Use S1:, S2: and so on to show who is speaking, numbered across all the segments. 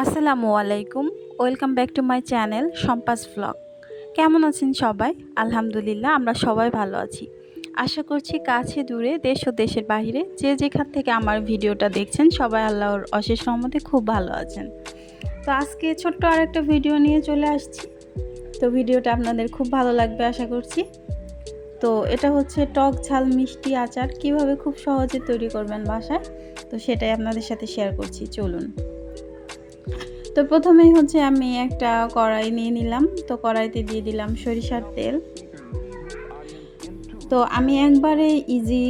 S1: আসসালামু আলাইকুম। Welcome back to my channel সম্পাস ভ্লগ। কেমন আছেন সবাই? আলহামদুলিল্লাহ আমরা সবাই ভালো আছি। আশা করছি কাছে দূরে দেশ ও দেশের বাহিরে যে যেখান থেকে আমার ভিডিওটা দেখছেন সবাই আল্লাহর অশেষ রহমতে খুব ভালো আছেন। তো আজকে ছোট্ট আরেকটা ভিডিও নিয়ে চলে আসছি। তো ভিডিওটা আপনাদের খুব ভালো লাগবে আশা করছি। তো এটা হচ্ছে টক ঝাল মিষ্টি আচার কিভাবে খুব সহজে তৈরি করবেন বাসায়, তো সেটাই আপনাদের সাথে শেয়ার করছি, চলুন। তো প্রথমেই হচ্ছে আমি একটা কড়াই নিয়ে নিলাম। তো কড়াইতে দিয়ে দিলাম সরিষার তেল। তো আমি একবারে ইজি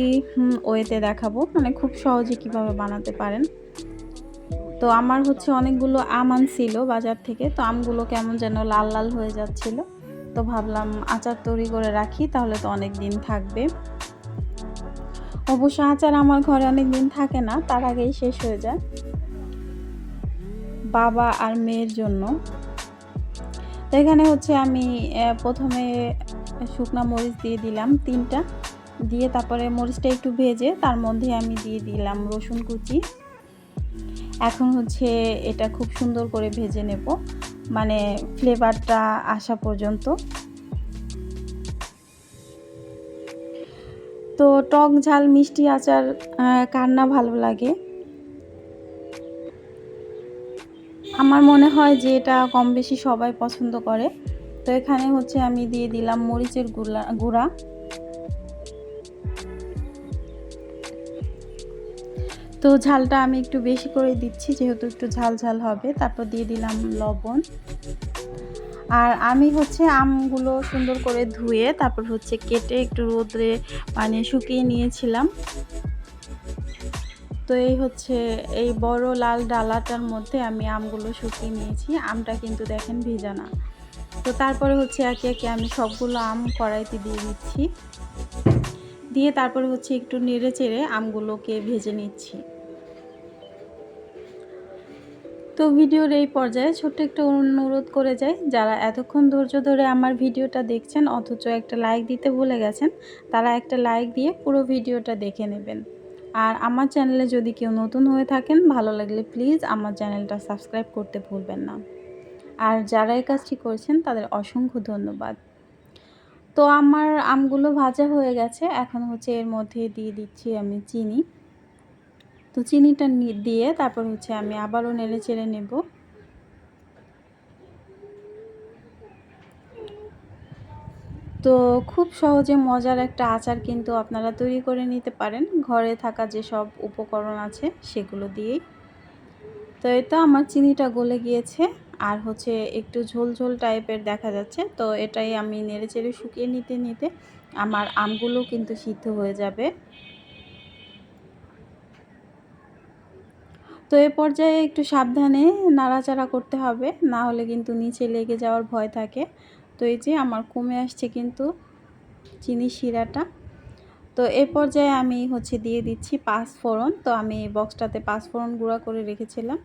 S1: ওয়েতে দেখাবো, মানে খুব সহজে কিভাবে বানাতে পারেন। তো আমার হচ্ছে অনেকগুলো আম আনছিল বাজার থেকে, তো আমগুলো কেমন যেন লাল লাল হয়ে যাচ্ছিল। তো ভাবলাম আচার তৈরি করে রাখি, তাহলে তো অনেক দিন থাকবে। অবশ্য আচার আমার ঘরে অনেক দিন থাকে না, তার আগেই শেষ হয়ে যায় বাবা আর মেয়ের জন্য। তো এখানে হচ্ছে আমি প্রথমে শুকনো মরিচ দিয়ে দিলাম 3টা, দিয়ে তারপরে মরিচটা একটু ভেজে তার মধ্যে আমি দিয়ে দিলাম রসুন কুচি। এখন হচ্ছে এটা খুব সুন্দর করে ভেজে নেব, মানে ফ্লেভারটা আসা পর্যন্ত। তো টক ঝাল মিষ্টি আচার কার না ভালো লাগে? আমার মনে হয় যে এটা কম বেশি সবাই পছন্দ করে। তো এখানে হচ্ছে আমি দিয়ে দিলাম মরিচের গুঁড়া। তো ঝালটা আমি একটু বেশি করে দিচ্ছি, যেহেতু একটু ঝাল ঝাল হবে। তারপর দিয়ে দিলাম লবণ। আর আমি হচ্ছে আমগুলো সুন্দর করে ধুয়ে তারপর হচ্ছে কেটে একটু রোদে মানে শুকিয়ে নিয়েছিলাম। তো এই হচ্ছে এই বড় লাল ডালাটার মধ্যে আমি আমগুলো শুকিয়ে নিয়েছি। আমটা কিন্তু দেখেন ভেজা না। তো তারপরে হচ্ছে একে একে আমি সবগুলো আম কড়াইতে দিয়ে দিচ্ছি, দিয়ে তারপরে হচ্ছে একটু নেড়ে চেড়ে আমগুলোকে ভেজে নিচ্ছি। তো ভিডিওর এই পর্যায়ে ছোট্ট একটা অনুরোধ করে যাই, যারা এতক্ষণ ধৈর্য ধরে আমার ভিডিওটা দেখছেন অথচ একটা লাইক দিতে ভুলে গেছেন, তারা একটা লাইক দিয়ে পুরো ভিডিওটা দেখে নেবেন। আর আমার চ্যানেলে যদি কেউ নতুন হয়ে থাকেন, ভালো লাগলে প্লিজ আমার চ্যানেলটা সাবস্ক্রাইব করতে ভুলবেন না। আর যারা এই কাজটি করেছেন তাদের অসংখ্য ধন্যবাদ। তো আমার আমগুলো ভাজা হয়ে গেছে, এখন হচ্ছে এর মধ্যে দিয়ে দিচ্ছি আমি চিনি। তো চিনিটা দিয়ে তারপর হচ্ছে আমি আবারও নেড়ে চেড়ে নেব। তো খুব সহজে মজার একটা আচার কিন্তু আপনারা তৈরি করে নিতে পারেন ঘরে থাকা যেসব উপকরণ আছে সেগুলো দিয়েই। তো এই তো আমার চিনিটা গলে গিয়েছে, আর হচ্ছে একটু ঝোল ঝোল টাইপের দেখা যাচ্ছে। তো এটাই আমি নেড়ে চেড়ে শুকিয়ে নিতে নিতে আমার আমগুলো কিন্তু সিদ্ধ হয়ে যাবে। তো এ পর্যায়ে একটু সাবধানে নাড়াচাড়া করতে হবে, না হলে কিন্তু নিচে লেগে যাওয়ার ভয় থাকে। তো এই যে আমার কমে আসছে কিন্তু চিনি শিরাটা। তো এই পর্যায়ে আমি হচ্ছে দিয়ে দিচ্ছি 5 ফোড়ন। তো আমি এই বক্সটাতে 5 ফোড়ন গুঁড়া করে রেখেছিলাম,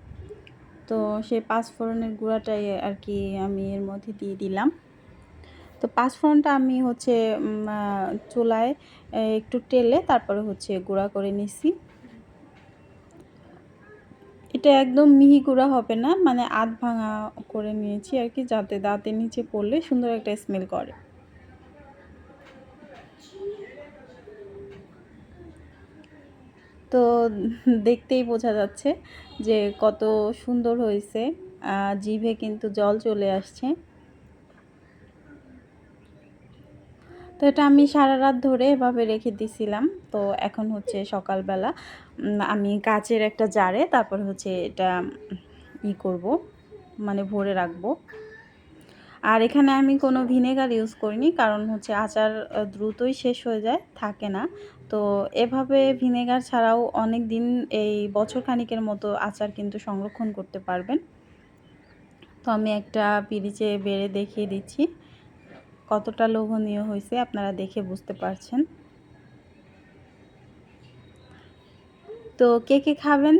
S1: তো সেই 5 ফোড়নের গুঁড়াটাই আর কি আমি এর মধ্যে দিয়ে দিলাম। তো 5 ফোড়নটা আমি হচ্ছে চুলায় একটু টেলে তারপরে হচ্ছে গুঁড়া করে নিছি। এটা একদম মিহি গুঁড়া হবে না, মানে আধ ভাঙা করে নিয়েছি আর কি, যাতে দাঁতের নিচে পড়লে সুন্দর একটা স্মেল করে। তো দেখতেই বোঝা যাচ্ছে যে কত সুন্দর হয়েছে, জিভে কিন্তু জল চলে আসছে। তো এটা আমি সারা রাত ধরে এভাবে রেখে দিছিলাম। তো এখন হচ্ছে সকালবেলা আমি কাচের একটা জারে তারপর হচ্ছে এটা করব, মানে ভরে রাখবো। আর এখানে আমি কোনো ভিনেগার ইউজ করিনি, কারণ হচ্ছে আচার দ্রুতই শেষ হয়ে যায়, থাকে না। তো এভাবে ভিনেগার ছাড়াও অনেক দিন, এই বছর খানিকের মতো আচার কিন্তু সংরক্ষণ করতে পারবেন। তো আমি একটা পিরিচে বেড়ে দেখিয়ে দিচ্ছি কতটা লোভনীয় হয়েছে, আপনারা দেখে বুঝতে পারছেন। তো কে কে খাবেন